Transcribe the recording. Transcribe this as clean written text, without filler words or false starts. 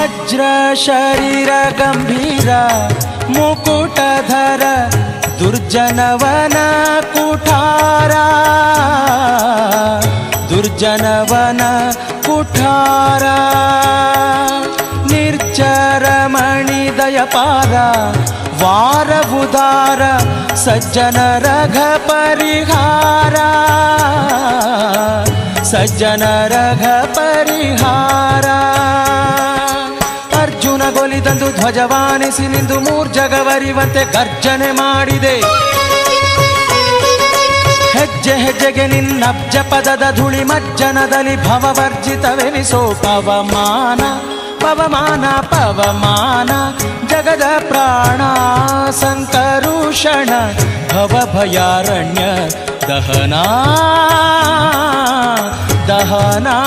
ವಜ್ರ ಶರೀರ ಗಂಭೀರ ಮುಕುಟಧರ ದುರ್ಜನವನ ಕುಠಾರ ದುರ್ಜನವನ ಕುಠಾರ ನಿರ್ಜರ ಮಣಿದಯಪಾರ ವಾರವುದಾರ ಸಜ್ಜನ ರಘ ಪರಿಹಾರ ಸಜ್ಜನ ರಘ ಪರಿಹಾರ ಅರ್ಜುನ ಗೊಲಿದಂದು ಧ್ವಜವಾನಿಸಿ ನಿಂದು ಮೂರ್ಜಗವರಿವಂತೆ ಗರ್ಜನೆ ಮಾಡಿದೆ ಹೆಜ್ಜೆ ಹೆಜ್ಜೆಗೆ ನಿನ್ನಬ್ಜ ಪದದ ಧೂಳಿ ಮಜ್ಜನದಲ್ಲಿ ಭವವರ್ಜಿತವೆನಿಸೋ ಪವಮಾನ ಪವಮಾನ ಪವಮಾನ ಜಗದ ಪ್ರಾಣ ಸಂಕರುಷಣ ಭವಭಯಾರಣ್ಯ ದಹನಾ ದಹನಾ